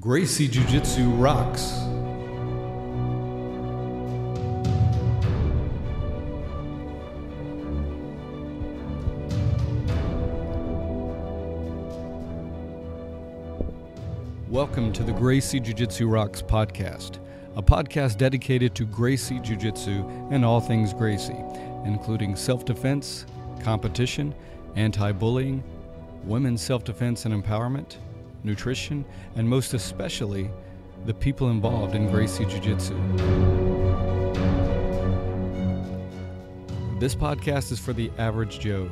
Gracie Jiu-Jitsu rocks. Welcome to the Gracie Jiu-Jitsu Rocks podcast, a podcast dedicated to Gracie Jiu-Jitsu and all things Gracie, including self-defense, competition, anti-bullying, women's self-defense and empowerment, nutrition, and most especially, the people involved in Gracie Jiu-Jitsu. This podcast is for the average Joe.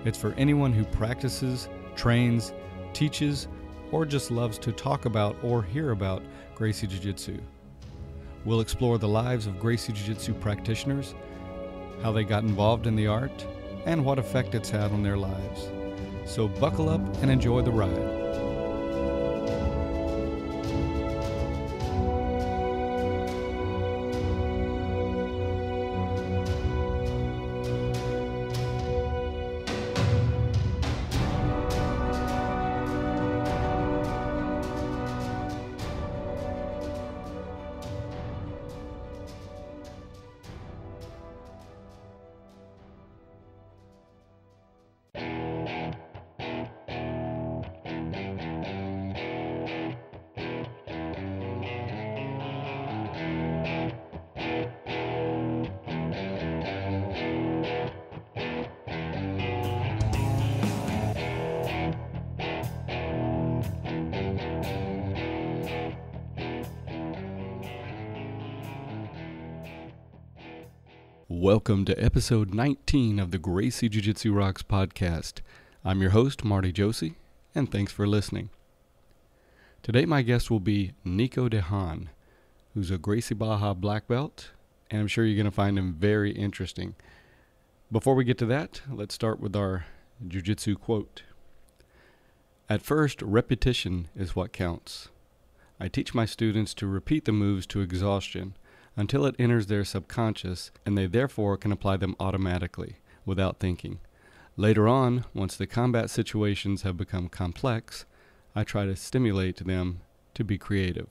It's for anyone who practices, trains, teaches, or just loves to talk about or hear about Gracie Jiu-Jitsu. We'll explore the lives of Gracie Jiu-Jitsu practitioners, how they got involved in the art, and what effect it's had on their lives. So buckle up and enjoy the ride. Welcome to episode 19 of the Gracie Jiu-Jitsu Rocks podcast. I'm your host, Marty Josie, and thanks for listening. Today my guest will be Nico De Haan, who's a Gracie Barra black belt, and I'm sure you're going to find him very interesting. Before we get to that, let's start with our jiu-jitsu quote. At first, repetition is what counts. I teach my students to repeat the moves to exhaustion, until it enters their subconscious, and they therefore can apply them automatically, without thinking. Later on, once the combat situations have become complex, I try to stimulate them to be creative.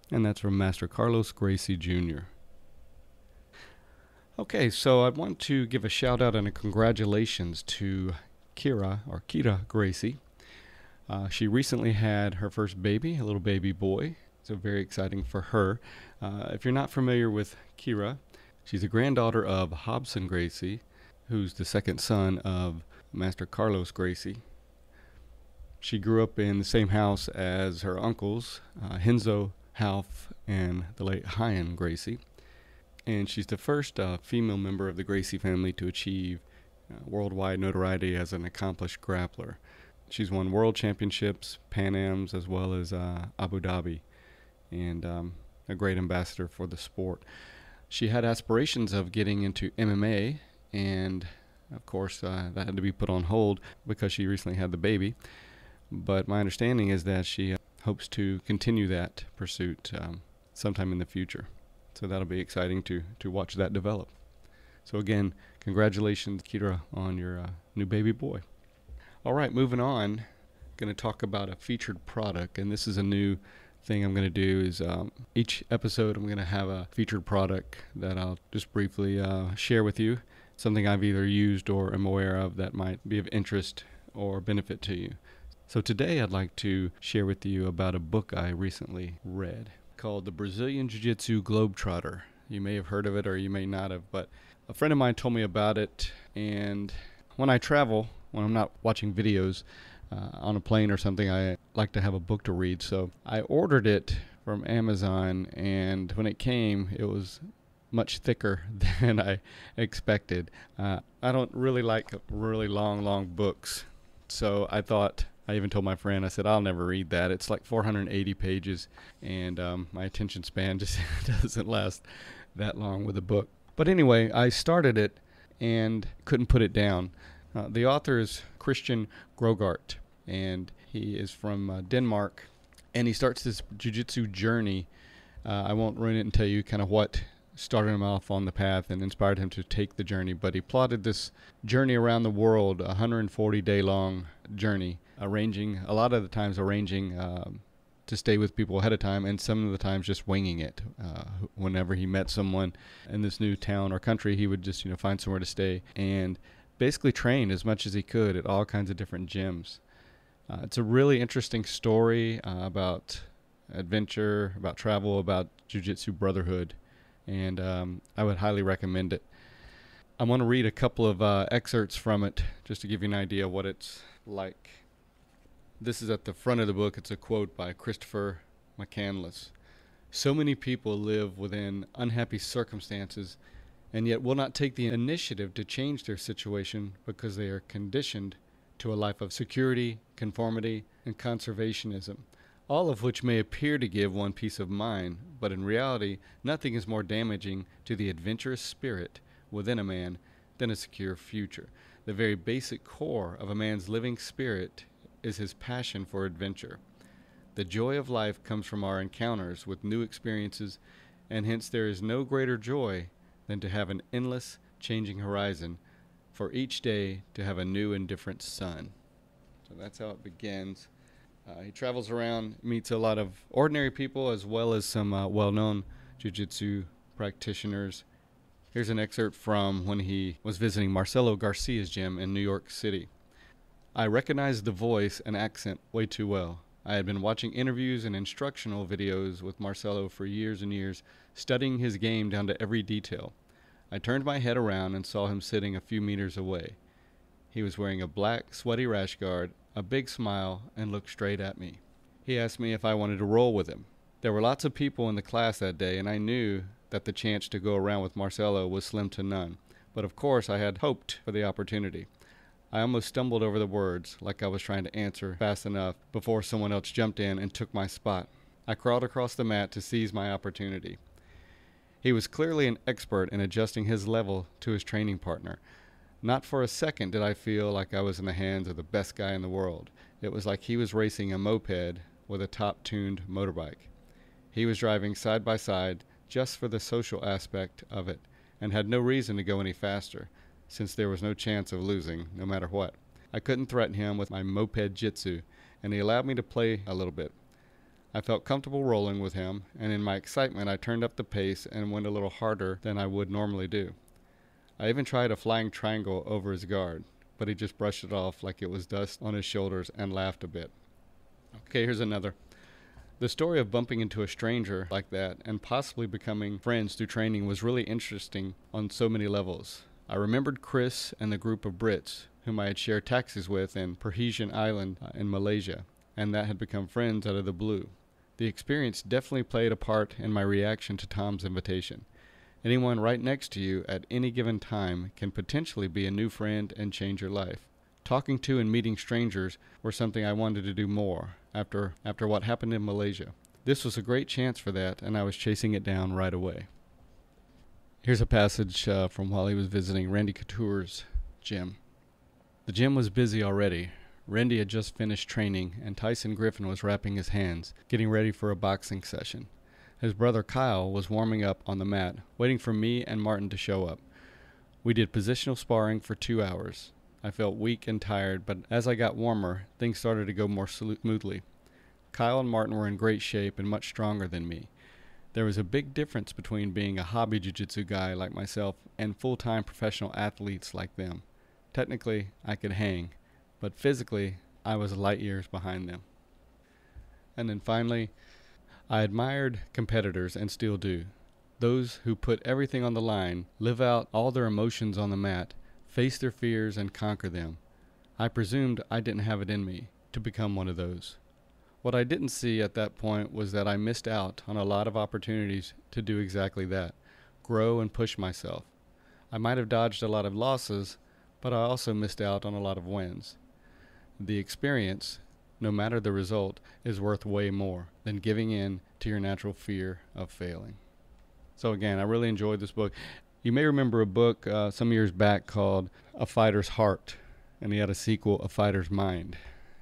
And that's from Master Carlos Gracie Jr. Okay, so I want to give a shout out and a congratulations to Kira Gracie. She recently had her first baby, a little baby boy. So very exciting for her. If you're not familiar with Kira, she's a granddaughter of Hobson Gracie, who's the second son of Master Carlos Gracie. She grew up in the same house as her uncles, Henzo Half and the late Hyan Gracie. And she's the first female member of the Gracie family to achieve worldwide notoriety as an accomplished grappler. She's won world championships, Pan Ams, as well as Abu Dhabi, and a great ambassador for the sport. She had aspirations of getting into MMA, and of course that had to be put on hold because she recently had the baby. But my understanding is that she hopes to continue that pursuit sometime in the future. So that'll be exciting to watch that develop. So again, congratulations, Kira, on your new baby boy. All right, moving on. Going to talk about a featured product, and this is a new thing I'm going to do is each episode I'm going to have a featured product that I'll just briefly share with you, something I've either used or am aware of that might be of interest or benefit to you. So today I'd like to share with you about a book I recently read called The Brazilian Jiu-Jitsu Globetrotter. You may have heard of it or you may not have, but a friend of mine told me about it, and when I travel, when I'm not watching videos, on a plane or something, I like to have a book to read. So I ordered it from Amazon, and when it came, it was much thicker than I expected. I don't really like really long books. So I even told my friend, I said, I'll never read that. It's like 480 pages, and my attention span just doesn't last that long with a book. But anyway, I started it and couldn't put it down. The author is Christian Grogart, and he is from Denmark, and he starts this jiu-jitsu journey. I won't ruin it and tell you kind of what started him off on the path and inspired him to take the journey, but he plotted this journey around the world, a 140-day long journey, arranging to to stay with people ahead of time, and some of the times just winging it. Whenever he met someone in this new town or country, he would just find somewhere to stay and basically train as much as he could at all kinds of different gyms. It's a really interesting story about adventure, about travel, about jiu-jitsu brotherhood, and I would highly recommend it. I want to read a couple of excerpts from it just to give you an idea of what it's like. This is at the front of the book. It's a quote by Christopher McCandless. "So many people live within unhappy circumstances and yet will not take the initiative to change their situation because they are conditioned to a life of security, conformity, and conservationism, all of which may appear to give one peace of mind, but in reality, nothing is more damaging to the adventurous spirit within a man than a secure future. The very basic core of a man's living spirit is his passion for adventure. The joy of life comes from our encounters with new experiences, and hence there is no greater joy than to have an endless, changing horizon, for each day to have a new and different sun." So that's how it begins. He travels around, meets a lot of ordinary people as well as some well-known jiu-jitsu practitioners. Here's an excerpt from when he was visiting Marcelo Garcia's gym in New York City. "I recognized the voice and accent way too well. I had been watching interviews and instructional videos with Marcelo for years and years, studying his game down to every detail. I turned my head around and saw him sitting a few meters away. He was wearing a black, sweaty rash guard, a big smile, and looked straight at me. He asked me if I wanted to roll with him. There were lots of people in the class that day, and I knew that the chance to go around with Marcelo was slim to none. But of course I had hoped for the opportunity. I almost stumbled over the words, like I was trying to answer fast enough before someone else jumped in and took my spot. I crawled across the mat to seize my opportunity. He was clearly an expert in adjusting his level to his training partner. Not for a second did I feel like I was in the hands of the best guy in the world. It was like he was racing a moped with a top-tuned motorbike. He was driving side by side just for the social aspect of it, and had no reason to go any faster, since there was no chance of losing, no matter what. I couldn't threaten him with my moped jitsu, and he allowed me to play a little bit. I felt comfortable rolling with him, and in my excitement I turned up the pace and went a little harder than I would normally do. I even tried a flying triangle over his guard, but he just brushed it off like it was dust on his shoulders and laughed a bit. Okay, here's another. The story of bumping into a stranger like that and possibly becoming friends through training was really interesting on so many levels. I remembered Chris and the group of Brits whom I had shared taxis with in Perhentian Island in Malaysia, and that had become friends out of the blue. The experience definitely played a part in my reaction to Tom's invitation. Anyone right next to you at any given time can potentially be a new friend and change your life. Talking to and meeting strangers were something I wanted to do more after what happened in Malaysia. This was a great chance for that, and I was chasing it down right away. Here's a passage from while he was visiting Randy Couture's gym. The gym was busy already. Randy had just finished training, and Tyson Griffin was wrapping his hands, getting ready for a boxing session. His brother Kyle was warming up on the mat, waiting for me and Martin to show up. We did positional sparring for 2 hours. I felt weak and tired, but as I got warmer, things started to go more smoothly. Kyle and Martin were in great shape and much stronger than me. There was a big difference between being a hobby jiu-jitsu guy like myself and full-time professional athletes like them. Technically, I could hang, but physically, I was light years behind them. And then finally, I admired competitors and still do. Those who put everything on the line, live out all their emotions on the mat, face their fears and conquer them. I presumed I didn't have it in me to become one of those. What I didn't see at that point was that I missed out on a lot of opportunities to do exactly that, grow and push myself. I might have dodged a lot of losses, but I also missed out on a lot of wins. The experience, no matter the result, is worth way more than giving in to your natural fear of failing. So again, I really enjoyed this book. You may remember a book some years back called A Fighter's Heart, and he had a sequel, A Fighter's Mind.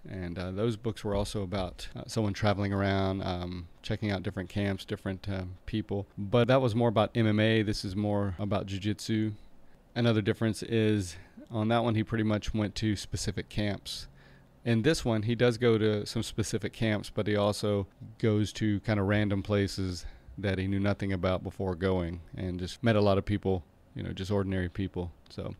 And those books were also about someone traveling around, checking out different camps, different people. But that was more about MMA. This is more about jiu-jitsu. Another difference is on that one, he pretty much went to specific camps. In this one, he does go to some specific camps, but he also goes to kind of random places that he knew nothing about before going, and just met a lot of people, just ordinary people. So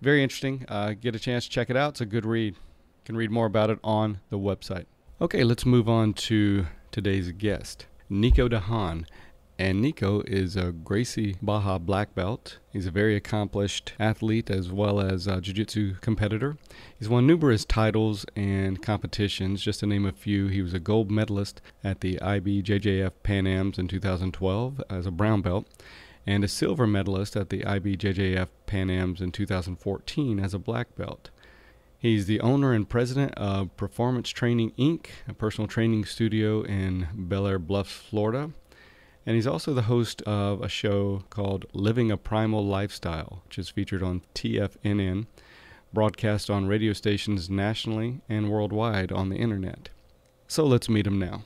very interesting. Get a chance to check it out. It's a good read. You can read more about it on the website. Okay, let's move on to today's guest, Nico De Haan. And Nico is a Gracie Barra black belt. He's a very accomplished athlete as well as a jiu-jitsu competitor. He's won numerous titles and competitions. Just to name a few, he was a gold medalist at the IBJJF Pan Ams in 2012 as a brown belt, and a silver medalist at the IBJJF Pan Ams in 2014 as a black belt. He's the owner and president of Performance Training, Inc., a personal training studio in Bel Air Bluffs, Florida. And he's also the host of a show called Living a Primal Lifestyle, which is featured on TFNN, broadcast on radio stations nationally and worldwide on the internet. So let's meet him now.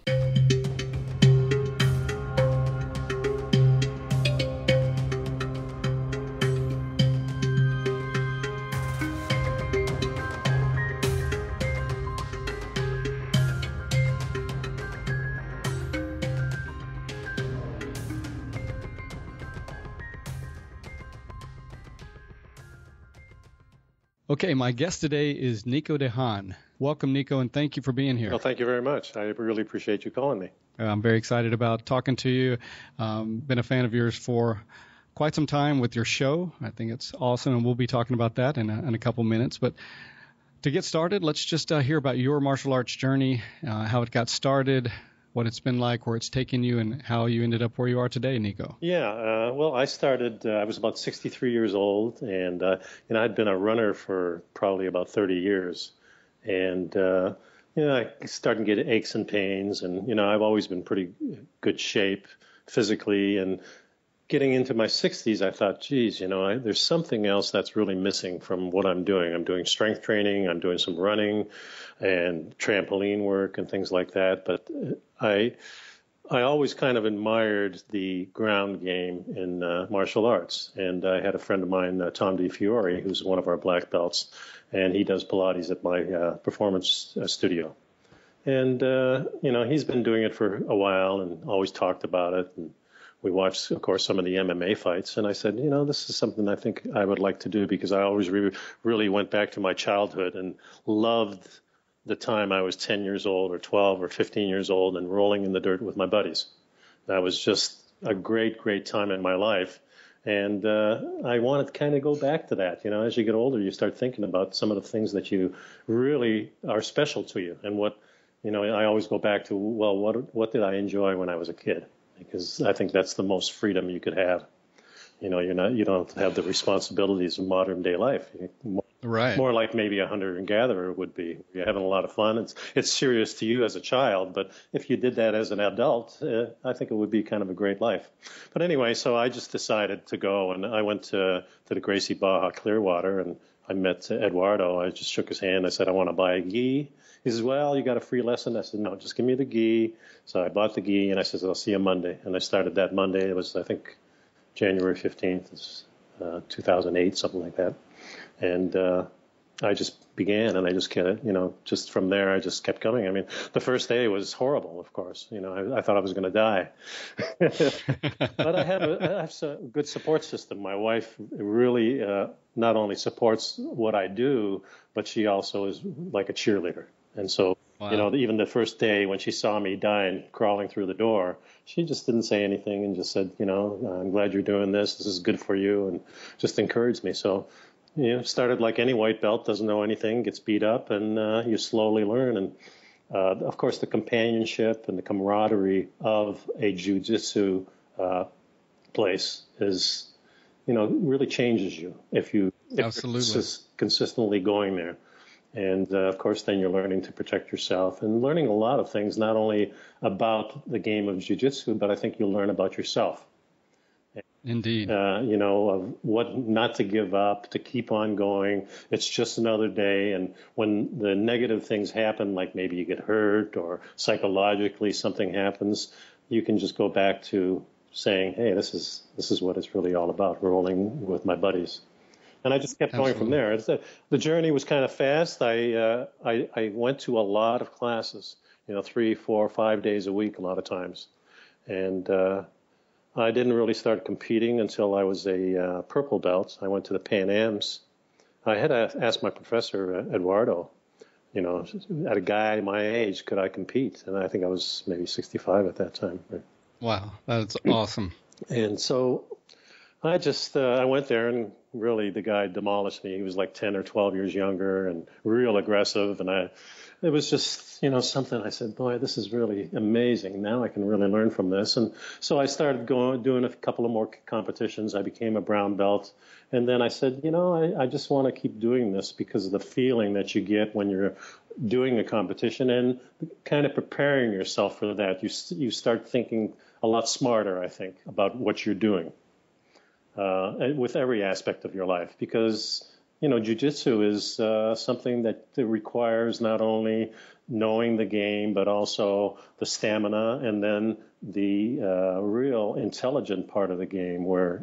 Okay, my guest today is Nico De Haan. Welcome, Nico, and thank you for being here. Well, thank you very much. I really appreciate you calling me. I'm very excited about talking to you. Been a fan of yours for quite some time with your show. I think it's awesome, and we'll be talking about that in a couple minutes. But to get started, let's just hear about your martial arts journey, how it got started, what it's been like, where it's taken you, and how you ended up where you are today, Nico. Yeah, well, I started, I was about 63 years old, and I'd been a runner for probably about 30 years. And, I started getting aches and pains, and, I've always been pretty good shape physically. And getting into my 60s, I thought, geez, there's something else that's really missing from what I'm doing. I'm doing strength training, I'm doing some running and trampoline work and things like that. But I always kind of admired the ground game in martial arts. And I had a friend of mine, Tom DeFiore, who's one of our black belts, and he does Pilates at my performance studio. And, he's been doing it for a while and always talked about it. And we watched, of course, some of the MMA fights. And I said, this is something I think I would like to do, because I always really went back to my childhood and loved the time I was 10 years old or 12 or 15 years old and rolling in the dirt with my buddies. That was just a great, great time in my life. And I wanted to kind of go back to that. As you get older, you start thinking about some of the things that you really are special to you. And what, I always go back to, well, what did I enjoy when I was a kid? Because I think that's the most freedom you could have. You don't have the responsibilities of modern day life. Right. More like maybe a hunter and gatherer would be. You're having a lot of fun. It's serious to you as a child, but if you did that as an adult, I think it would be kind of a great life. But anyway, so I just decided to go, and I went to the Gracie Barra Clearwater, and I met Eduardo. I just shook his hand. I said, I want to buy a gi. He says, well, you got a free lesson. I said, no, just give me the gi. So I bought the gi, and I said, I'll see you Monday. And I started that Monday. It was, I think, January 15th, 2008, something like that. And I just began, and I just kept, just from there, I just kept coming. I mean, the first day was horrible, of course. I thought I was going to die. But I have a good support system. My wife really not only supports what I do, but she also is like a cheerleader. And so, wow. Even the first day when she saw me dying, crawling through the door, she just didn't say anything and just said, I'm glad you're doing this. This is good for you, and just encouraged me. So, started like any white belt, doesn't know anything, gets beat up, and you slowly learn. And, of course, the companionship and the camaraderie of a jiu-jitsu place is, really changes you if you're consistently going there. And, of course, then you're learning to protect yourself and learning a lot of things, not only about the game of jiu-jitsu, but I think you'll learn about yourself. Indeed. Of what not to give up, to keep on going. It's just another day. And when the negative things happen, like maybe you get hurt or psychologically something happens, you can just go back to saying, hey, this is what it's really all about, rolling with my buddies. And I just kept going from there. The journey was kind of fast. I went to a lot of classes, 3, 4, 5 days a week, a lot of times. And I didn't really start competing until I was a purple belt. I went to the Pan Ams. I had asked my professor, Eduardo, at a guy my age, could I compete? And I think I was maybe 65 at that time. Right? Wow, that's awesome. And so I went there, and really the guy demolished me. He was like 10 or 12 years younger and real aggressive. And it was just, something I said, boy, this is really amazing. Now I can really learn from this. And so I started doing a couple of more competitions. I became a brown belt. And then I said, I just want to keep doing this because of the feeling that you get when you're doing a competition and kind of preparing yourself for that. You start thinking a lot smarter, I think, about what you're doing with every aspect of your life, because jiu-jitsu is something that requires not only knowing the game, but also the stamina, and then the real intelligent part of the game where,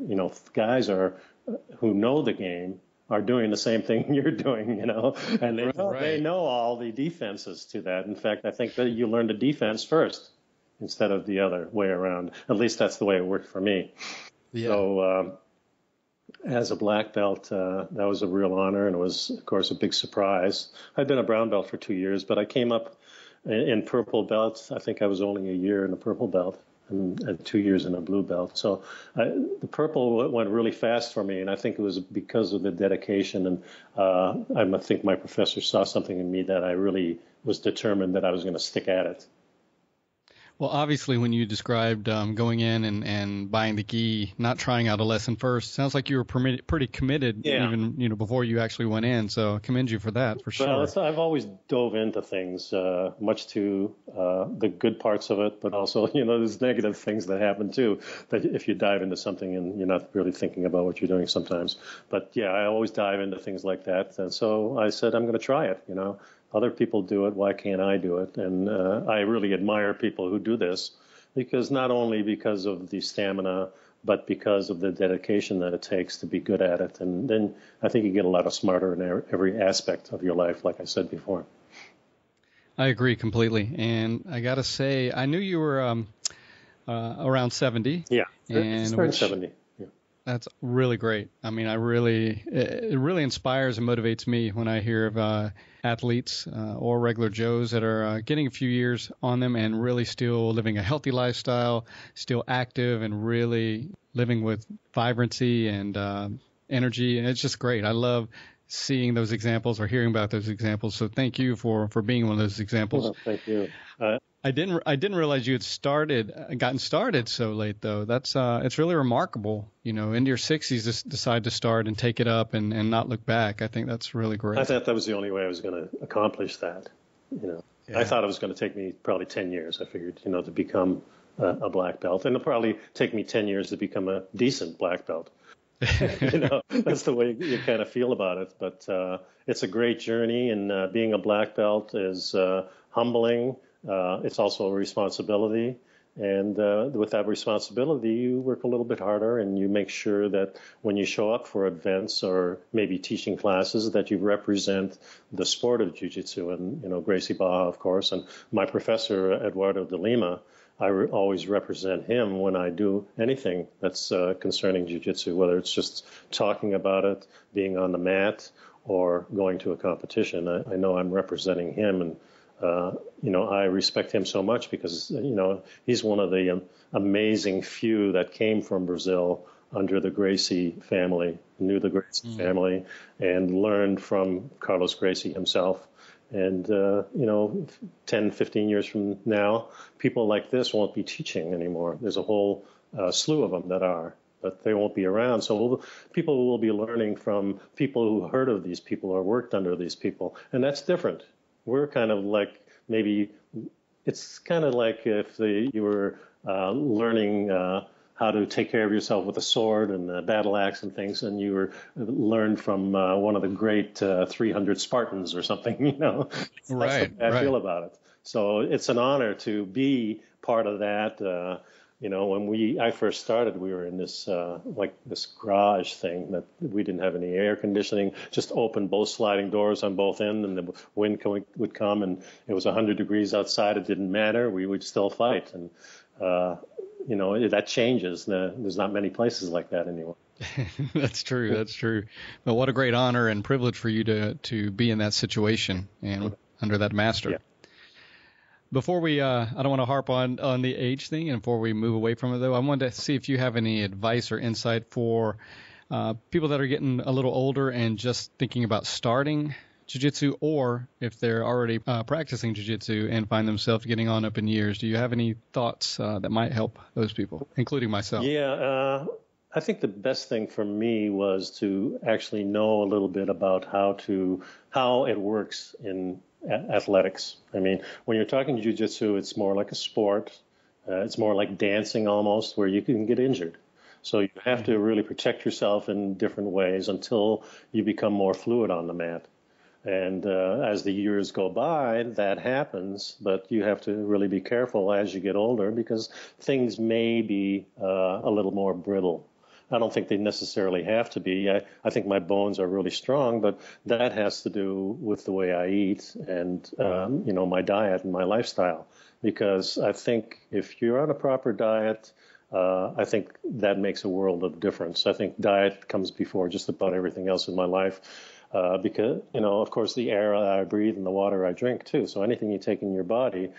guys who know the game are doing the same thing you're doing, and they know all the defenses to that. In fact, I think that you learn the defense first instead of the other way around. At least that's the way it worked for me. Yeah. So, as a black belt, that was a real honor, and it was, of course, a big surprise. I'd been a brown belt for 2 years, but I came up in purple belt. I think I was only a year in a purple belt and 2 years in a blue belt. So the purple went really fast for me, and I think it was because of the dedication. And I think my professor saw something in me that I really was determined that I was going to stick at it. Well, obviously, when you described going in and buying the gi, not trying out a lesson first, sounds like you were pretty committed, even before you actually went in. So I commend you for that, for sure. Well, I've always dove into things, much to the good parts of it, but also, there's negative things that happen too. That if you dive into something and you're not really thinking about what you're doing sometimes. But yeah, I always dive into things like that, and so I said I'm going to try it. Other people do it. Why can't I do it? And I really admire people who do this, because not only because of the stamina, but because of the dedication that it takes to be good at it. And then I think you get a lot smarter in every aspect of your life, like I said before. I agree completely. And I got to say, I knew you were around 70. Yeah, and turned 70. That's really great. I mean, it really inspires and motivates me when I hear of athletes or regular Joes that are getting a few years on them and really still living a healthy lifestyle, still active and really living with vibrancy and energy. And it's just great. I love seeing those examples or hearing about those examples. So thank you for being one of those examples. Well, thank you. I didn't realize you had gotten started so late though. That's it's really remarkable. In your 60s, just decide to start and take it up and not look back. I think that's really great. I thought that was the only way I was going to accomplish that. Yeah. I thought it was going to take me probably 10 years. I figured, to become a black belt, and it'll probably take me 10 years to become a decent black belt. That's the way you kind of feel about it. But it's a great journey, and being a black belt is humbling. It's also a responsibility, and with that responsibility, you work a little bit harder, and you make sure that when you show up for events or maybe teaching classes, that you represent the sport of jiu-jitsu. And Gracie Barra, of course, and my professor Eduardo de Lima, I always represent him when I do anything that's concerning jiu-jitsu, whether it's just talking about it, being on the mat, or going to a competition. I know I'm representing him, and I respect him so much because, he's one of the amazing few that came from Brazil under the Gracie family, knew the Gracie family, and learned from Carlos Gracie himself. And, 10, 15 years from now, people like this won't be teaching anymore. There's a whole slew of them that are, but they won't be around. So people will be learning from people who heard of these people or worked under these people. And that's different. We're kind of like it's kind of like if you were learning how to take care of yourself with a sword and a battle axe and things, and you learned from one of the great 300 Spartans or something, That's right, the way I feel about it. So it's an honor to be part of that. When I first started, we were in this this garage thing that we didn't have any air conditioning, just open both sliding doors on both ends, and the wind would come, and it was 100 degrees outside. It didn't matter. We would still fight, and that changes. There's not many places like that anymore. That's true. That's true. But what a great honor and privilege for you to be in that situation and under that master. Yeah. Before we, I don't want to harp on the age thing, and before we move away from it, though, I wanted to see if you have any advice or insight for people that are getting a little older and just thinking about starting jiu-jitsu, or if they're already practicing jiu-jitsu and find themselves getting on up in years. Do you have any thoughts that might help those people, including myself? Yeah, I think the best thing for me was to actually know a little bit about how it works in athletics. I mean, when you're talking jiu-jitsu, it's more like a sport. It's more like dancing almost, where you can get injured. So you have to really protect yourself in different ways until you become more fluid on the mat. And as the years go by, that happens, but you have to really be careful as you get older because things may be a little more brittle. I don't think they necessarily have to be. I think my bones are really strong, but that has to do with the way I eat and, my diet and my lifestyle. Because I think if you're on a proper diet, I think that makes a world of difference. I think diet comes before just about everything else in my life. Because, of course, the air I breathe and the water I drink, too. So anything you take in your body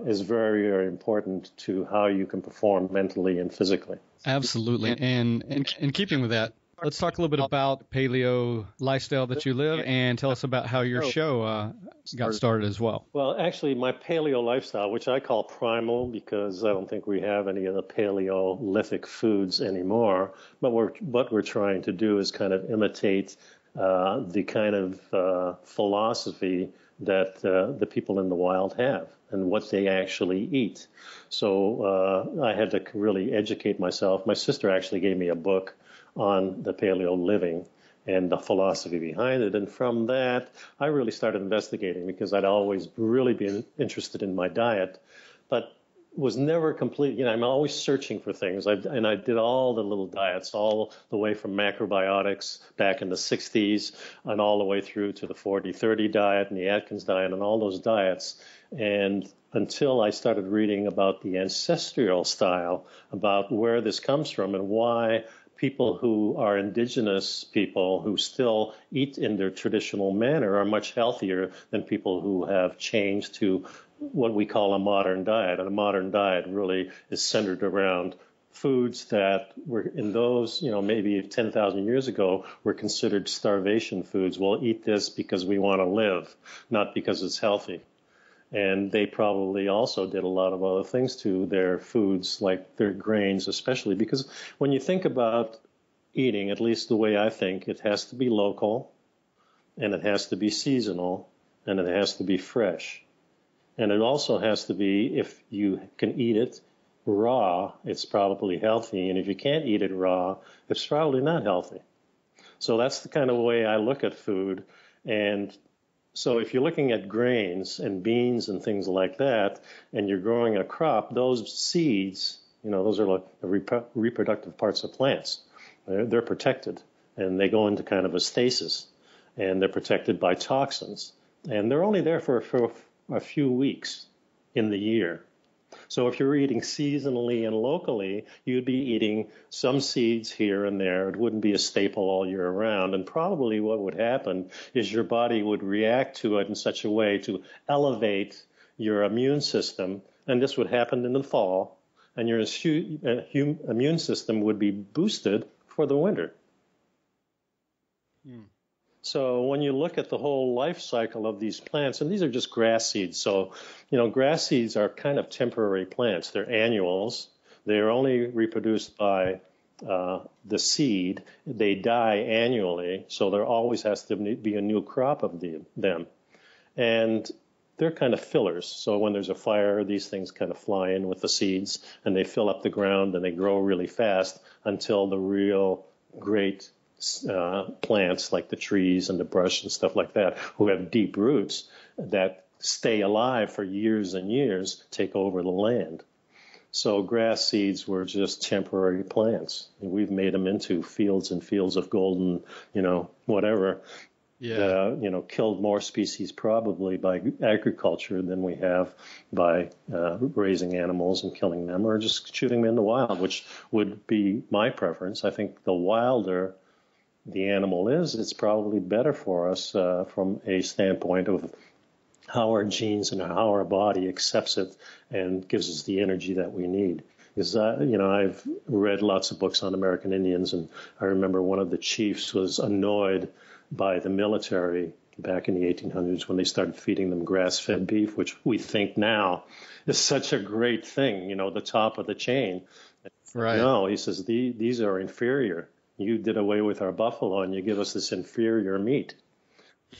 is very, very important to how you can perform mentally and physically. Absolutely. And in keeping with that, let's talk a little bit about paleo lifestyle that you live and tell us about how your show got started as well. Well, actually, my paleo lifestyle, which I call primal because I don't think we have any of the paleolithic foods anymore, but what we're trying to do is kind of imitate the kind of philosophy that the people in the wild have and what they actually eat. So I had to really educate myself. My sister actually gave me a book on the paleo living and the philosophy behind it. And from that, I really started investigating because I'd always really been interested in my diet, but was never complete. I'm always searching for things. I did all the little diets, all the way from macrobiotics back in the 60s and all the way through to the 40-30 diet and the Atkins diet and all those diets. And until I started reading about the ancestral style, about where this comes from and why people who are indigenous people who still eat in their traditional manner are much healthier than people who have changed to what we call a modern diet. And a modern diet really is centered around foods that were in those, maybe 10,000 years ago were considered starvation foods. We'll eat this because we want to live, not because it's healthy. And they probably also did a lot of other things to their foods, like their grains, especially because when you think about eating, at least the way I think, it has to be local, and it has to be seasonal, and it has to be fresh. And it also has to be, if you can eat it raw, it's probably healthy. And if you can't eat it raw, it's probably not healthy. So that's the kind of way I look at food. And so if you're looking at grains and beans and things like that, and you're growing a crop, those seeds, those are like the reproductive parts of plants. They're protected, and they go into kind of a stasis, and they're protected by toxins. And they're only there for a few weeks in the year. So if you're eating seasonally and locally, you'd be eating some seeds here and there. It wouldn't be a staple all year round. And probably what would happen is your body would react to it in such a way to elevate your immune system. And this would happen in the fall. And your immune system would be boosted for the winter. So when you look at the whole life cycle of these plants, and these are just grass seeds. So, grass seeds are kind of temporary plants. They're annuals. They're only reproduced by the seed. They die annually. So there always has to be a new crop of them. And they're kind of fillers. So when there's a fire, these things kind of fly in with the seeds, and they fill up the ground, and they grow really fast until the real great plants like the trees and the brush and stuff like that, who have deep roots that stay alive for years and years, take over the land. So grass seeds were just temporary plants. And we've made them into fields and fields of golden, whatever. Yeah. That, killed more species probably by agriculture than we have by raising animals and killing them or just shooting them in the wild, which would be my preference. I think the wilder the animal is, it's probably better for us from a standpoint of how our genes and how our body accepts it and gives us the energy that we need. Because, I've read lots of books on American Indians, and I remember one of the chiefs was annoyed by the military back in the 1800s when they started feeding them grass-fed beef, which we think now is such a great thing, the top of the chain. Right. No, he says, these are inferior. You did away with our buffalo, and you give us this inferior meat.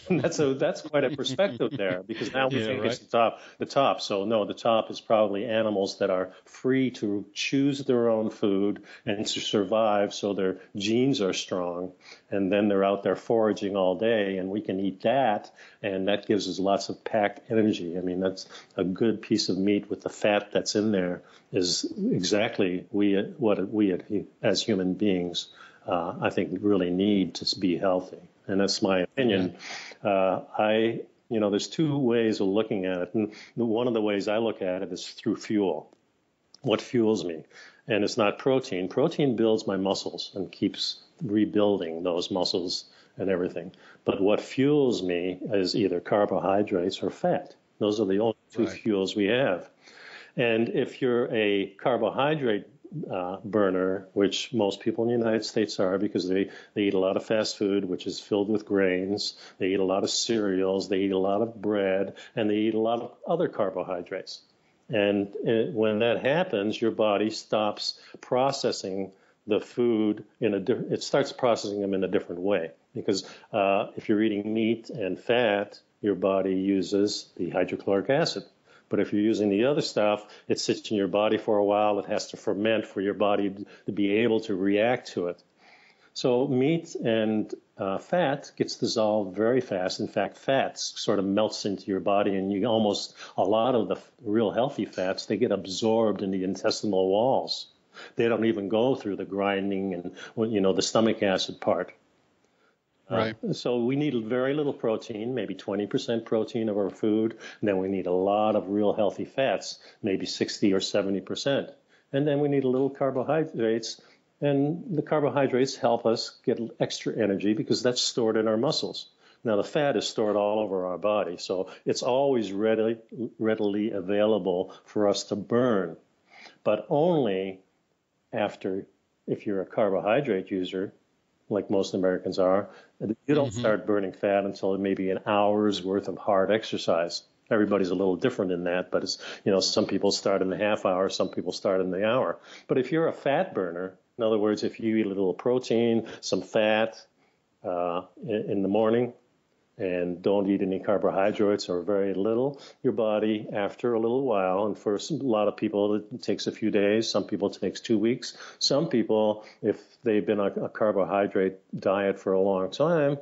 That's quite a perspective there, because now we think it's the top. So no, the top is probably animals that are free to choose their own food and to survive, so their genes are strong, and then they're out there foraging all day, and we can eat that, and that gives us lots of packed energy. I mean, that's a good piece of meat with the fat that's in there is exactly what we as human beings I think really need to be healthy. And that's my opinion. There's two ways of looking at it. And one of the ways I look at it is through fuel. What fuels me? And it's not protein. Protein builds my muscles and keeps rebuilding those muscles and everything. But what fuels me is either carbohydrates or fat. Those are the only two fuels we have. And if you're a carbohydrate burner, which most people in the United States are, because they eat a lot of fast food, which is filled with grains. They eat a lot of cereals. They eat a lot of bread, and they eat a lot of other carbohydrates. And when that happens, your body stops processing the food it starts processing them in a different way. Because if you're eating meat and fat, your body uses the hydrochloric acid. But if you're using the other stuff, it sits in your body for a while. It has to ferment for your body to be able to react to it. So meat and fat gets dissolved very fast. In fact, fats sort of melts into your body, and a lot of the real healthy fats, they get absorbed in the intestinal walls. They don't even go through the grinding and, the stomach acid part. Right. So we need very little protein, maybe 20% protein of our food. And then we need a lot of real healthy fats, maybe 60 or 70%. And then we need a little carbohydrates. And the carbohydrates help us get extra energy because that's stored in our muscles. Now, the fat is stored all over our body, so it's always readily available for us to burn. But only if you're a carbohydrate user, like most Americans are, you don't start burning fat until maybe an hour's worth of hard exercise. Everybody's a little different in that, but some people start in the half hour, some people start in the hour. But if you're a fat burner, in other words, if you eat a little protein, some fat in the morning, and don't eat any carbohydrates or very little, your body, after a little while, and for a lot of people it takes a few days, some people it takes 2 weeks, some people, if they've been on a carbohydrate diet for a long time,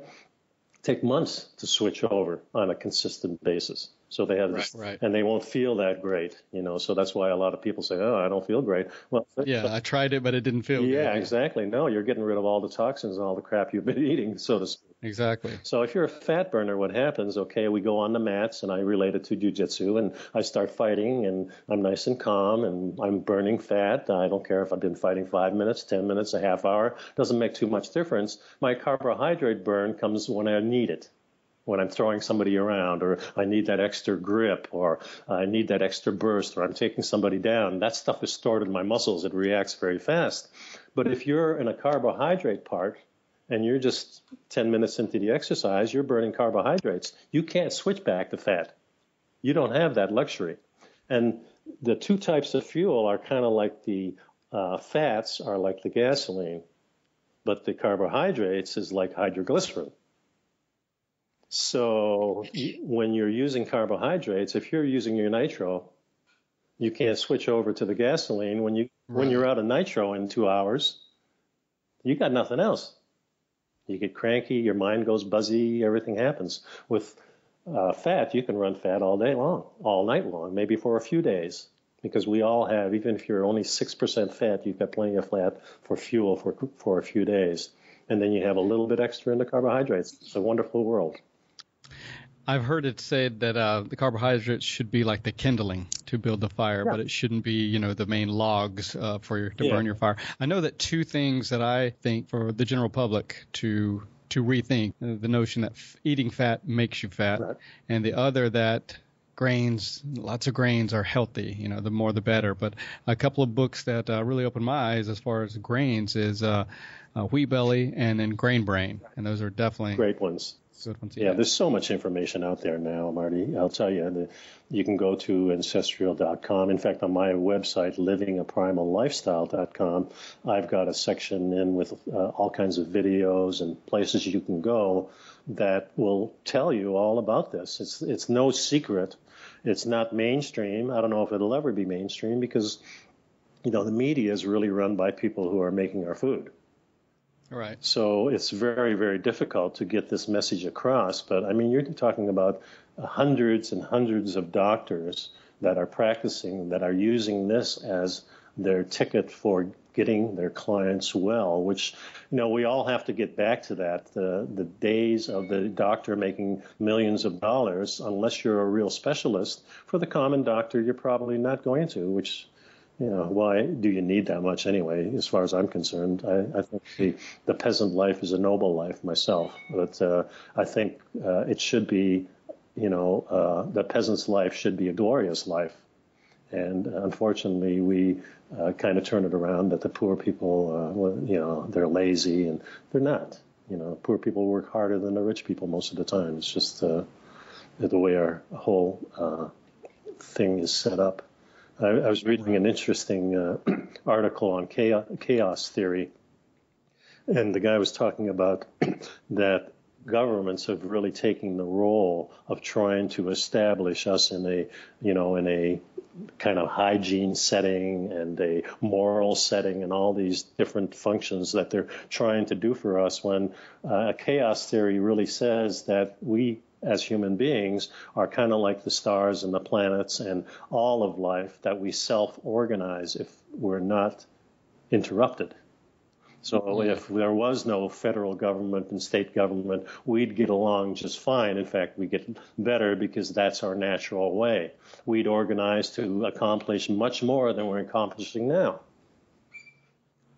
take months to switch over on a consistent basis. So they have this, and they won't feel that great, so that's why a lot of people say, oh, I don't feel great. Well, I tried it, but it didn't feel good. Yeah, exactly. No, you're getting rid of all the toxins and all the crap you've been eating, so to speak. Exactly. So if you're a fat burner, what happens, we go on the mats, and I relate it to jiu-jitsu, and I start fighting, and I'm nice and calm, and I'm burning fat. I don't care if I've been fighting 5 minutes, 10 minutes, a half hour. Doesn't make too much difference. My carbohydrate burn comes when I need it. When I'm throwing somebody around, or I need that extra grip, or I need that extra burst, or I'm taking somebody down, that stuff is stored in my muscles. It reacts very fast. But if you're in a carbohydrate part and you're just 10 minutes into the exercise, you're burning carbohydrates. You can't switch back to fat. You don't have that luxury. And the two types of fuel are kind of like the fats are like the gasoline, but the carbohydrates is like hydroglycerin. So when you're using carbohydrates, if you're using your nitro, you can't switch over to the gasoline. When you're out of nitro in 2 hours, you got nothing else. You get cranky, your mind goes buzzy, everything happens. With fat, you can run fat all day long, all night long, maybe for a few days. because we all have, even if you're only 6% fat, you've got plenty of fat for fuel for a few days. And then you have a little bit extra in the carbohydrates. It's a wonderful world. I've heard it said that the carbohydrates should be like the kindling to build the fire, but it shouldn't be, the main logs to burn your fire. I know that two things that I think for the general public to rethink, the notion that eating fat makes you fat, Right. and the other that lots of grains are healthy, the more the better. But a couple of books that really opened my eyes as far as grains is Wheat Belly and then Grain Brain, and those are definitely great ones. Good ones. Yeah, there's so much information out there now, Marty. I'll tell you, you can go to ancestral.com. In fact, on my website, livingaprimal.lifestyle.com, I've got a section in with all kinds of videos and places you can go that will tell you all about this. It's no secret. It's not mainstream. I don't know if it'll ever be mainstream because, the media is really run by people who are making our food. Right. So it's very, very difficult to get this message across. But, you're talking about hundreds and hundreds of doctors that are practicing, that are using this as their ticket for getting their clients well, which, we all have to get back to that. The days of the doctor making millions of dollars, unless you're a real specialist, for the common doctor, you're probably not going to, which... why do you need that much anyway, as far as I'm concerned? I think the peasant life is a noble life myself, but I think it should be, the peasant's life should be a glorious life. And unfortunately, we kind of turn it around that the poor people, they're lazy, and they're not. Poor people work harder than the rich people most of the time. It's just the way our whole thing is set up. I was reading an interesting article on chaos theory, and the guy was talking about that governments have really taken the role of trying to establish us in a kind of hygiene setting and a moral setting and all these different functions that they're trying to do for us, when chaos theory really says that we as human beings are kind of like the stars and the planets and all of life, that we self-organize if we're not interrupted. So if there was no federal government and state government, we'd get along just fine. In fact, we get better because that's our natural way. We'd organize to accomplish much more than we're accomplishing now.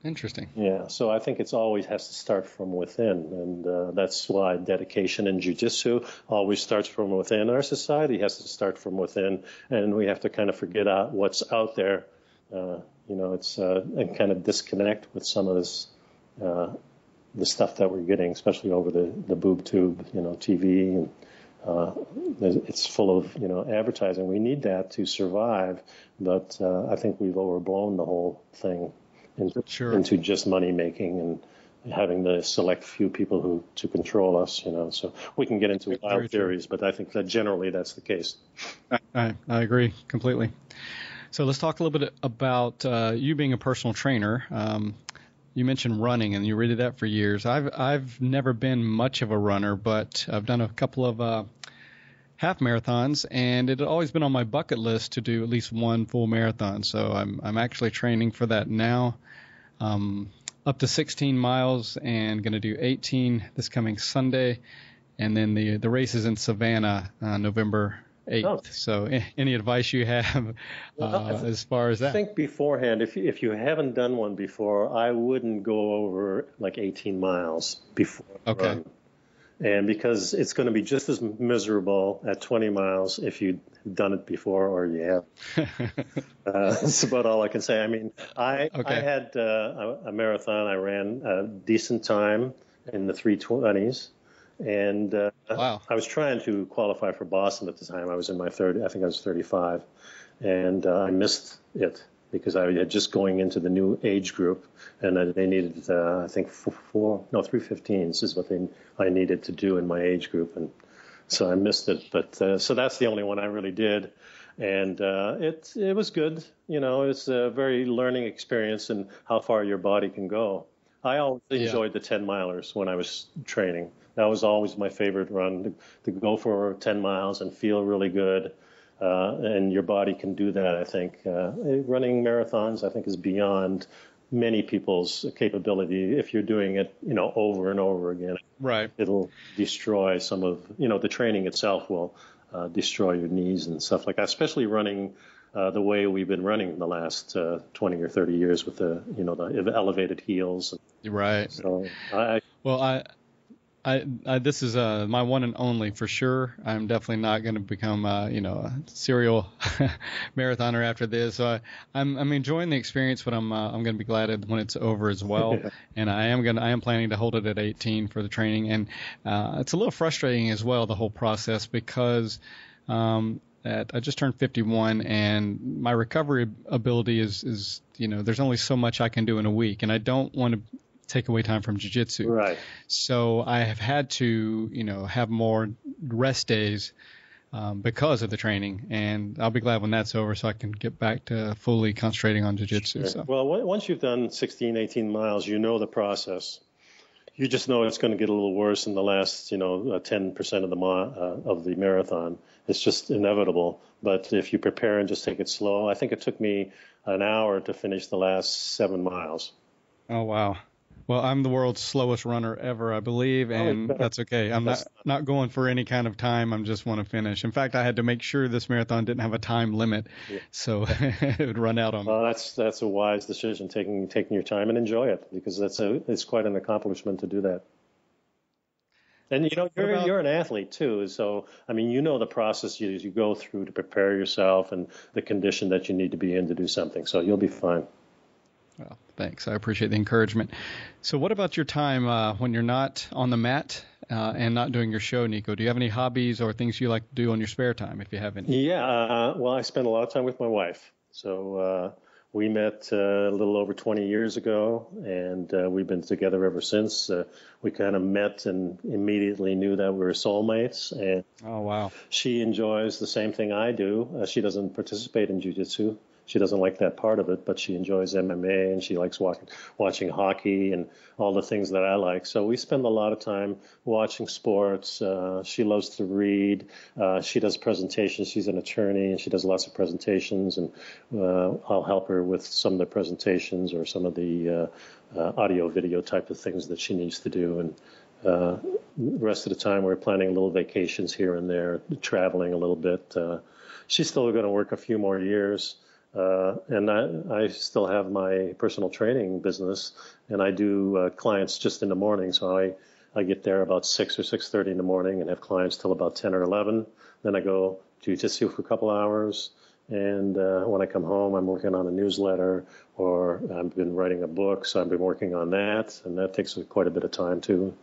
Interesting. Yeah, so I think it's always has to start from within, and that's why dedication in jiu-jitsu always starts from within. Our society has to start from within, and we have to kind of forget what's out there. It's and kind of disconnect with some of this, the stuff that we're getting, especially over the boob tube, TV, and it's full of advertising. We need that to survive, but I think we've overblown the whole thing into just money making and having the select few people to control us, So we can get into wild theories, but I think that generally that's the case. I agree completely. So let's talk a little bit about you being a personal trainer. You mentioned running, and you did that for years. I've never been much of a runner, but I've done a couple of half marathons, and it had always been on my bucket list to do at least one full marathon. So I'm actually training for that now, up to 16 miles, and going to do 18 this coming Sunday, and then the race is in Savannah, November 8th. Oh. So any advice you have as far as that? I think beforehand, if you haven't done one before, I wouldn't go over like 18 miles before. Okay. Run. And because it's going to be just as miserable at 20 miles if you've done it before or you have. That's about all I can say. I had a marathon. I ran a decent time in the 3:20s. And wow. I was trying to qualify for Boston at the time. I was in my 30s. I think I was 35. And I missed it because I had just going into the new age group, and they needed, I think, 3:15s is what I needed to do in my age group, and so I missed it. But so that's the only one I really did, and it was good. It's a very learning experience in how far your body can go. I always enjoyed the 10 milers when I was training. That was always my favorite run, to go for 10 miles and feel really good. and your body can do that. I think running marathons, I think, is beyond many people's capability. If you're doing it, over and over again, Right. It'll destroy some of, the training itself will destroy your knees and stuff like that, especially running the way we've been running the last 20 or 30 years with the elevated heels. Right. So this is my one and only for sure. I'm definitely not going to become a serial marathoner after this. So I'm enjoying the experience, but I'm going to be glad when it's over as well. Yeah. And I am planning to hold it at 18 for the training, and it's a little frustrating as well, the whole process, because I just turned 51, and my recovery ability is there's only so much I can do in a week, and I don't want to take away time from jiu-jitsu. Right. So I have had to, have more rest days because of the training, and I'll be glad when that's over so I can get back to fully concentrating on jiu-jitsu. Sure. So. Well, once you've done 16, 18 miles, the process. You just know it's going to get a little worse in the last, 10% of the marathon. It's just inevitable. But if you prepare and just take it slow, I think it took me an hour to finish the last 7 miles. Oh, wow. Well, I'm the world's slowest runner ever, I believe, and that's okay. I'm not going for any kind of time. I just want to finish. In fact, I had to make sure this marathon didn't have a time limit, so it would run out on me. Well, that's a wise decision, taking your time and enjoy it, because it's quite an accomplishment to do that. And you're an athlete too, so the process you go through to prepare yourself and the condition that you need to be in to do something. So you'll be fine. Well, thanks. I appreciate the encouragement. So what about your time when you're not on the mat and not doing your show, Nico? Do you have any hobbies or things you like to do on your spare time, if you have any? Yeah, well, I spend a lot of time with my wife. So we met a little over 20 years ago, and we've been together ever since. We kind of met and immediately knew that we were soulmates. And oh, wow. She enjoys the same thing I do. She doesn't participate in jiu-jitsu. She doesn't like that part of it, but she enjoys MMA, and she likes watching hockey and all the things that I like. So we spend a lot of time watching sports. She loves to read. She does presentations. She's an attorney, and she does lots of presentations, and I'll help her with some of the presentations or some of the audio, video type of things that she needs to do. And the rest of the time, we're planning little vacations here and there, traveling a little bit. She's still going to work a few more years. And I still have my personal training business, and I do clients just in the morning. So I get there about 6 or 6:30 in the morning and have clients till about 10 or 11. Then I go jiu-jitsu for a couple hours. And when I come home, I'm working on a newsletter, or I've been writing a book, so I've been working on that. And that takes quite a bit of time, too.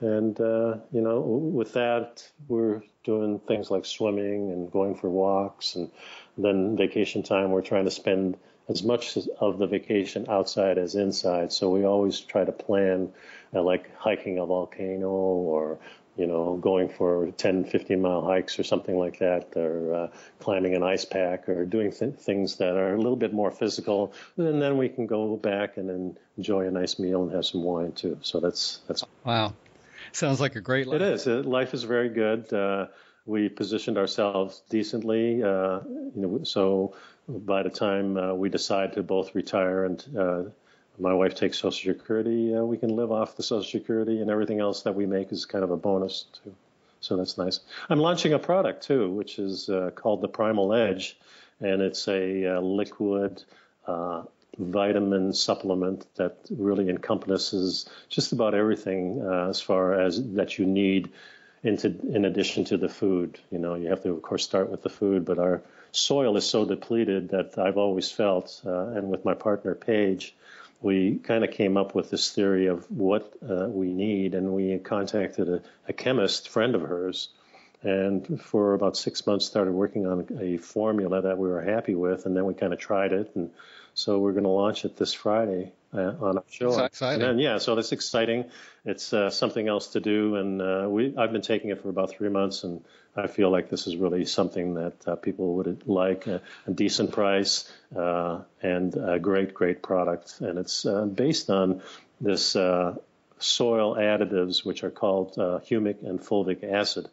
And, with that, we're doing things like swimming and going for walks. And then vacation time, we're trying to spend as much of the vacation outside as inside. So we always try to plan like hiking a volcano, or, going for 10, 15-mile hikes or something like that, or climbing an ice pack, or doing things that are a little bit more physical. And then we can go back and enjoy a nice meal and have some wine, too. So that's wow. Sounds like a great life. It is. Life is very good. We positioned ourselves decently, so by the time we decide to both retire and my wife takes Social Security, we can live off the Social Security, and everything else that we make is kind of a bonus, too. So that's nice. I'm launching a product, too, which is called the Primal Edge, and it's a liquid vitamin supplement that really encompasses just about everything as far as that you need in addition to the food. You have to, of course, start with the food, but our soil is so depleted that I've always felt, and with my partner Paige, we kind of came up with this theory of what we need, and we contacted a chemist friend of hers, and for about 6 months started working on a formula that we were happy with, and then we kind of tried it, and so we're going to launch it this Friday on our show. That's exciting. And then, so that's exciting. It's something else to do, and I've been taking it for about 3 months, and I feel like this is really something that people would like, a decent price, and a great product. And it's based on this soil additives, which are called humic and fulvic acid,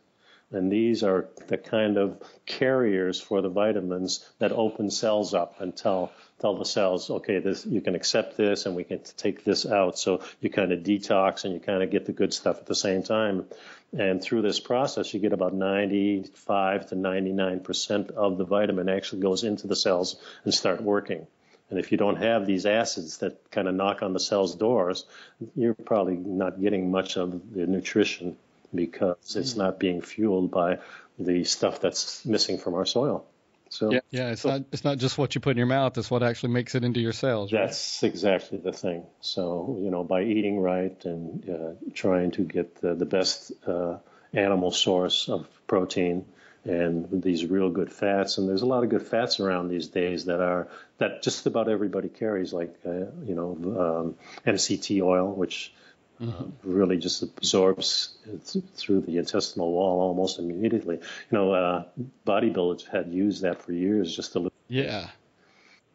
And these are the kind of carriers for the vitamins that open cells up and tell the cells, okay, this, you can accept this and we can take this out. So you kind of detox and you kind of get the good stuff at the same time. And through this process, you get about 95 to 99% of the vitamin actually goes into the cells and start working. And if you don't have these acids that kind of knock on the cell's doors, you're probably not getting much of the nutrition because it's not being fueled by the stuff that's missing from our soil. So it's not just what you put in your mouth, it's what actually makes it into your cells. Right? That's exactly the thing. So, by eating right and trying to get the best animal source of protein and these real good fats, and there's a lot of good fats around these days that just about everybody carries, like MCT oil, which really just absorbs through the intestinal wall almost immediately. Bodybuilders had used that for years just to. Yeah,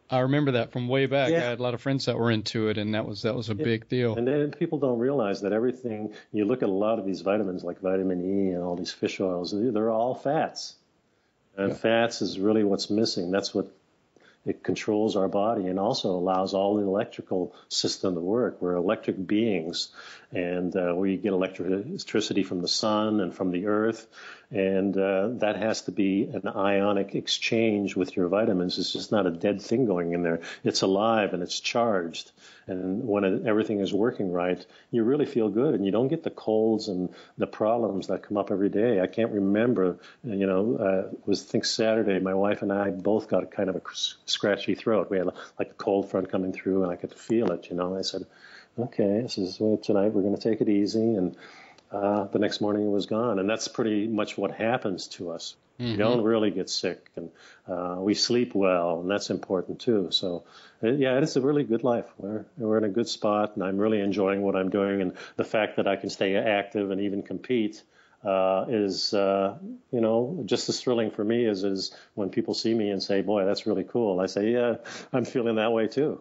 I remember that from way back. Yeah. I had a lot of friends that were into it, and that was a big deal. And then people don't realize that everything. You look at a lot of these vitamins, like vitamin E and all these fish oils. They're all fats, and fats is really what's missing. That's what. It controls our body and also allows all the electrical system to work. We're electric beings, and we get electricity from the sun and from the earth, and that has to be an ionic exchange with your vitamins. It's just not a dead thing going in there. It's alive and it's charged. And when everything is working right, you really feel good, and you don't get the colds and the problems that come up every day. I can't remember, I think Saturday, my wife and I both got kind of a scratchy throat. We had like a cold front coming through, and I could feel it, I said, okay, tonight we're going to take it easy, and the next morning it was gone. And that's pretty much what happens to us. Mm-hmm. We don't really get sick, and we sleep well, and that's important too. So, it's a really good life. We're in a good spot, and I'm really enjoying what I'm doing. And the fact that I can stay active and even compete is, just as thrilling for me as when people see me and say, boy, that's really cool. I say, yeah, I'm feeling that way too.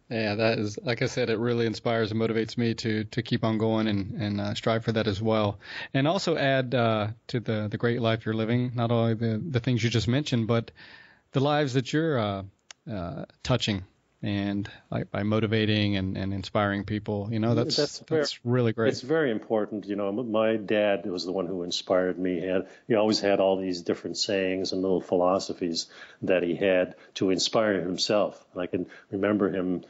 Yeah, that is, like I said, it really inspires and motivates me to keep on going and strive for that as well. And also add to the great life you're living, not only the things you just mentioned, but the lives that you're touching and by motivating and inspiring people. That's really great. It's very important. My dad was the one who inspired me. He always had all these different sayings and little philosophies that he had to inspire himself. And I can remember him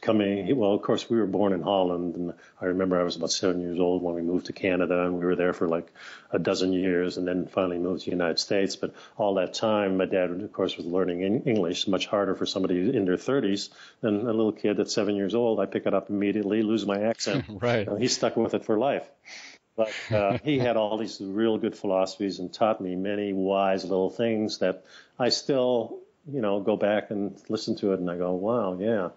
coming. Well, of course, we were born in Holland, and I remember I was about 7 years old when we moved to Canada, and we were there for like a dozen years, and then finally moved to the United States. But all that time, my dad, of course, was learning English. Much harder for somebody in their 30s than a little kid at 7 years old. I pick it up immediately, lose my accent. Right. He stuck with it for life. But he had all these real good philosophies and taught me many wise little things that I still, go back and listen to it, and I go, wow, yeah.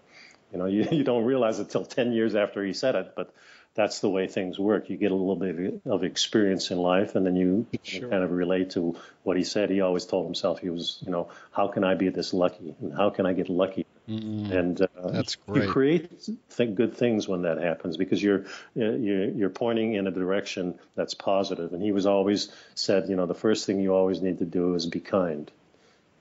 You don't realize it till 10 years after he said it, but that's the way things work. You get a little bit of experience in life, and then you kind of relate to what he said. He always told himself he was, how can I be this lucky, and how can I get lucky? And that's great. You create good things when that happens, because you're pointing in a direction that's positive. And he was always said, the first thing you always need to do is be kind.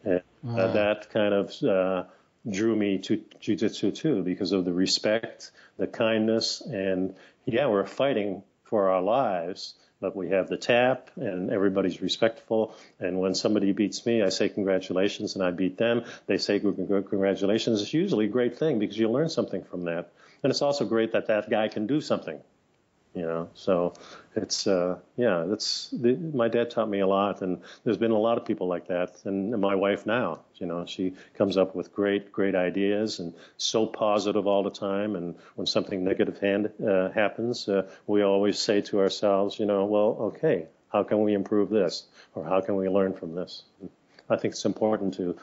And that kind of drew me to jiu-jitsu too, because of the respect, the kindness, and we're fighting for our lives, but we have the tap and everybody's respectful. And when somebody beats me, I say congratulations, and I beat them. They say congratulations. It's usually a great thing because you learn something from that. And it's also great that guy can do something. So it's, my dad taught me a lot, and there's been a lot of people like that. And my wife now, she comes up with great ideas and so positive all the time. And when something negative happens, we always say to ourselves, okay, how can we improve this? Or how can we learn from this? And I think it's important to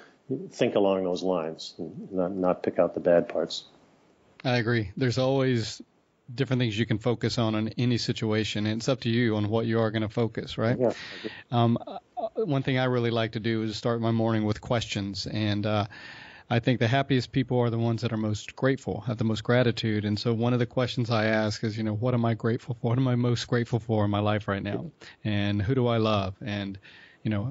think along those lines and not pick out the bad parts. I agree. There's always different things you can focus on in any situation, and it's up to you on what you are going to focus, right? Yeah. One thing I really like to do is start my morning with questions, and I think the happiest people are the ones that are most grateful, have the most gratitude. And so one of the questions I ask is, what am I grateful for? What am I most grateful for in my life right now? And who do I love? And,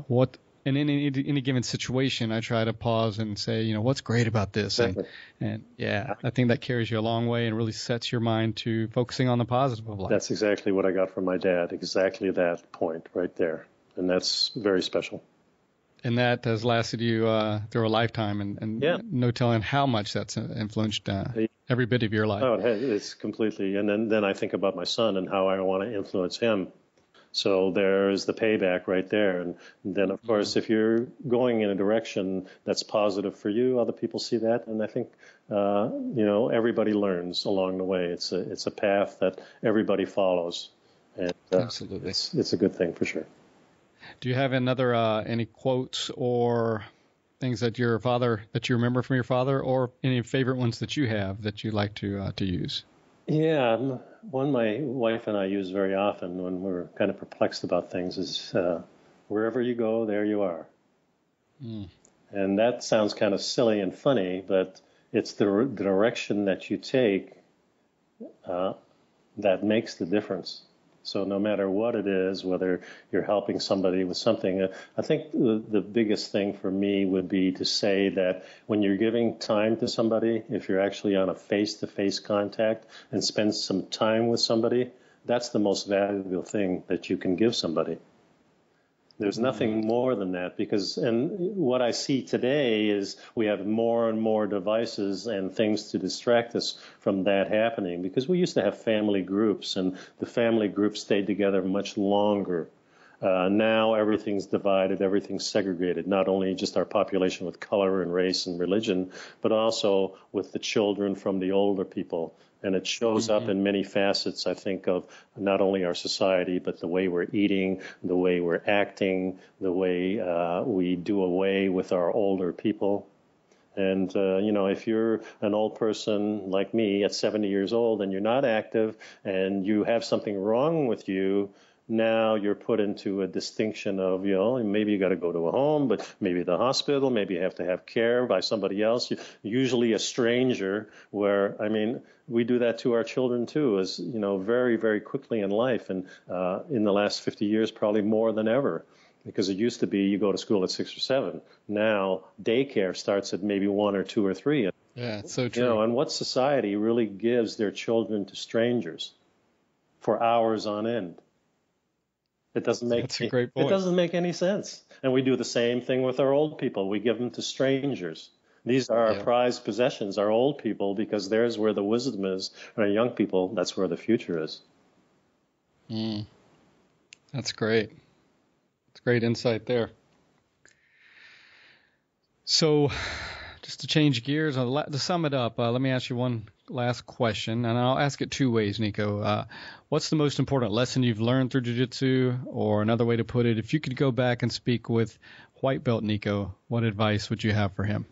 what, and in any given situation, I try to pause and say, what's great about this? Exactly. And yeah, I think that carries you a long way and really sets your mind to focusing on the positive of life. That's exactly what I got from my dad, exactly that point right there. And that's very special. And that has lasted you through a lifetime, and yeah. No telling how much that's influenced every bit of your life. Oh, it's completely. And then I think about my son and how I want to influence him. So there's the payback right there. And then, of course, if you're going in a direction that's positive for you, other people see that. And I think, everybody learns along the way. It's a path that everybody follows. And absolutely, it's a good thing for sure. Do you have any quotes or things that you remember from your father, or any favorite ones that you have that you like to use? Yeah, one my wife and I use very often when we're kind of perplexed about things is, wherever you go, there you are. Mm. And that sounds kind of silly and funny, but it's the direction that you take that makes the difference. So no matter what it is, whether you're helping somebody with something, I think the biggest thing for me would be to say that when you're giving time to somebody, if you're actually on a face-to-face contact and spend some time with somebody, that's the most valuable thing that you can give somebody. There's nothing more than that, and what I see today is we have more and more devices and things to distract us from that happening, because we used to have family groups, and the family groups stayed together much longer. Now everything's divided, everything's segregated, not only just our population with color and race and religion, but also with the children from the older people. And it shows up in many facets, I think, of not only our society, but the way we're eating, the way we're acting, the way we do away with our older people. And, if you're an old person like me at 70 years old and you're not active and you have something wrong with you, now you're put into a distinction of, maybe you got to go to a home, but maybe the hospital, maybe you have to have care by somebody else, usually a stranger, we do that to our children too, as, very, very quickly in life. And in the last 50 years, probably more than ever, because it used to be you go to school at 6 or 7. Now daycare starts at maybe 1 or 2 or 3. Yeah, it's so true. And what society really gives their children to strangers for hours on end? It doesn't make That's a great point. It doesn't make any sense. And we do the same thing with our old people. We give them to strangers. These are our prized possessions, our old people, because there's where the wisdom is. And our young people, that's where the future is. That's great. That's great insight there. So, just to change gears, to sum it up, let me ask you one last question, and I'll ask it two ways, Nico. What's the most important lesson you've learned through jiu-jitsu? Or another way to put it, if you could go back and speak with white belt Nico, what advice would you have for him?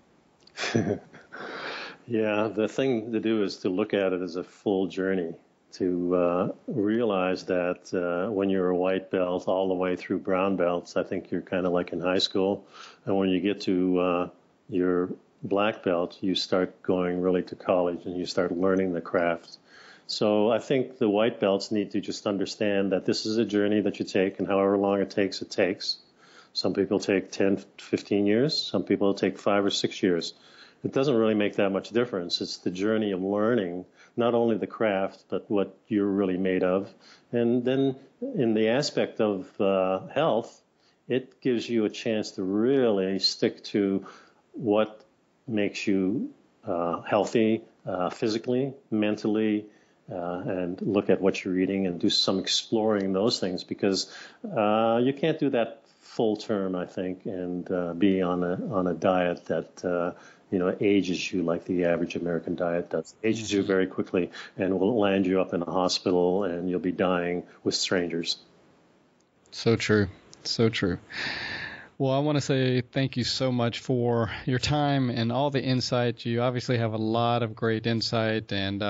Yeah, the thing to do is to look at it as a full journey, to realize that when you're a white belt all the way through brown belts, I think you're kind of like in high school. And when you get to your black belt, you start going really to college and you start learning the craft. So I think the white belts need to just understand that this is a journey that you take, and however long it takes, it takes. Some people take 10, 15 years. Some people take 5 or 6 years. It doesn't really make that much difference. It's the journey of learning, not only the craft, but what you're really made of. And then in the aspect of health, it gives you a chance to really stick to what makes you healthy physically, mentally, and look at what you're eating and do some exploring those things, because you can't do that full term, I think, and be on a diet that ages you like the average American diet does. Ages you very quickly and will land you up in a hospital, and you'll be dying with strangers. So true. So true. Well, I want to say thank you so much for your time and all the insight. You obviously have a lot of great insight and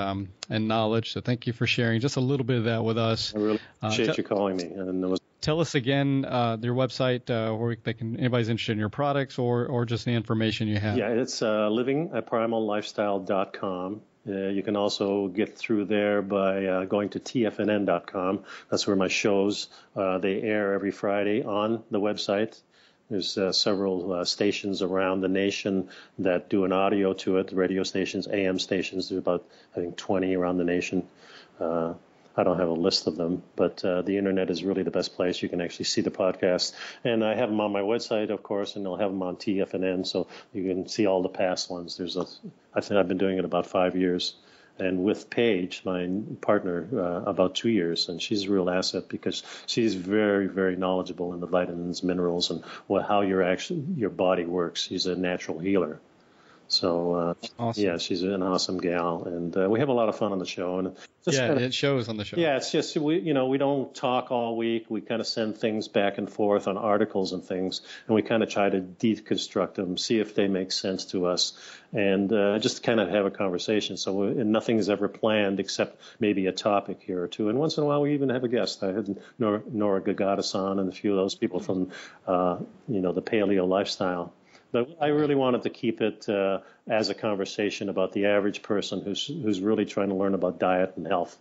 knowledge, so thank you for sharing just a little bit of that with us. I really appreciate you calling me, and it was Tell us again your website where anybody's interested in your products or just the information you have. Yeah, it's living at primallifestyle.com. You can also get through there by going to tfnn.com. That's where my shows, they air every Friday on the website. There's several stations around the nation that do an audio to it, radio stations, AM stations. There's about, I think, 20 around the nation. I don't have a list of them, but the internet is really the best place. You can actually see the podcast. And I have them on my website, of course, and I'll have them on TFNN, so you can see all the past ones. I think I've been doing it about 5 years. And with Paige, my partner, about 2 years. And she's a real asset because she's very, very knowledgeable in the vitamins, minerals, and how your body works. She's a natural healer. So, awesome. Yeah, she's an awesome gal, and we have a lot of fun on the show. And it shows on the show. Yeah, it's just we don't talk all week. We kind of send things back and forth on articles and things, and we kind of try to deconstruct them, see if they make sense to us, and just kind of have a conversation. So nothing's ever planned except maybe a topic here or two, and once in a while we even have a guest. I had Nora Gagatas on, and a few of those people from the Paleo Lifestyle. But I really wanted to keep it as a conversation about the average person who's really trying to learn about diet and health.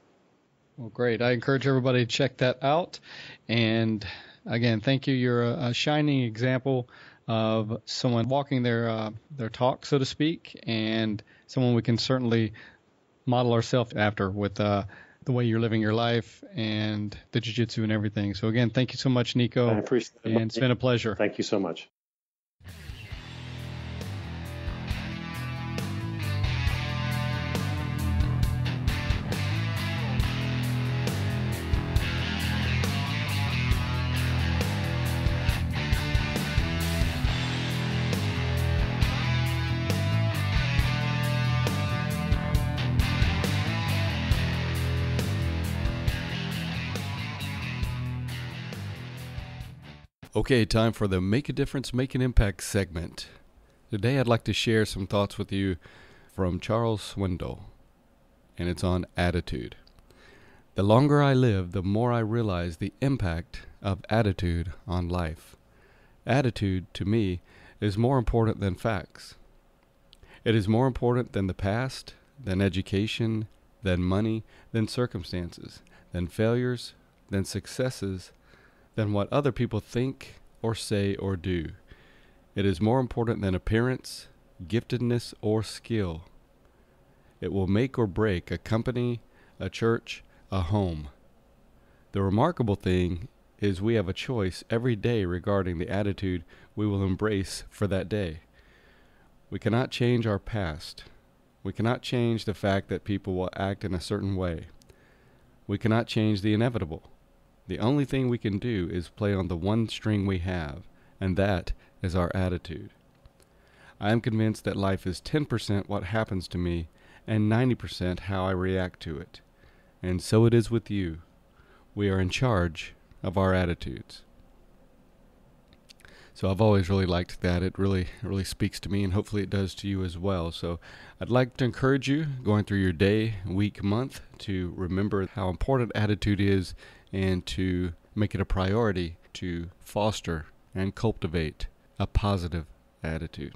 Well, great. I encourage everybody to check that out. And again, thank you. You're a shining example of someone walking their talk, so to speak, and someone we can certainly model ourselves after with the way you're living your life and the jiu-jitsu and everything. So again, thank you so much, Nico. I appreciate it. And it's been a pleasure. Thank you so much. Okay, time for the Make a Difference, Make an Impact segment. Today I'd like to share some thoughts with you from Charles Swindoll, and it's on attitude. The longer I live, the more I realize the impact of attitude on life. Attitude, to me, is more important than facts. It is more important than the past, than education, than money, than circumstances, than failures, than successes, than what other people think or say or do. It is more important than appearance, giftedness, or skill. It will make or break a company, a church, a home. The remarkable thing is we have a choice every day regarding the attitude we will embrace for that day. We cannot change our past. We cannot change the fact that people will act in a certain way. We cannot change the inevitable. The only thing we can do is play on the one string we have, and that is our attitude. I am convinced that life is 10% what happens to me and 90% how I react to it. And so it is with you. We are in charge of our attitudes. So I've always really liked that. It really speaks to me, and hopefully it does to you as well. So I'd like to encourage you, going through your day, week, month, to remember how important attitude is and to make it a priority to foster and cultivate a positive attitude.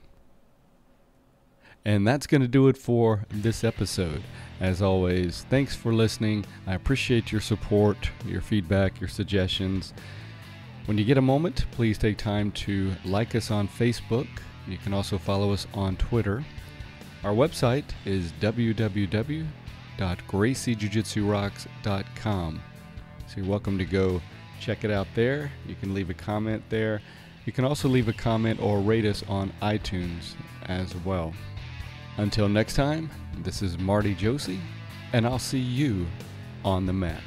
And that's going to do it for this episode. As always, thanks for listening. I appreciate your support, your feedback, your suggestions. When you get a moment, please take time to like us on Facebook. You can also follow us on Twitter. Our website is www.graciejujitsurocks.com. So you're welcome to go check it out there. You can leave a comment there. You can also leave a comment or rate us on iTunes as well. Until next time, this is Marty Josie, and I'll see you on the mat.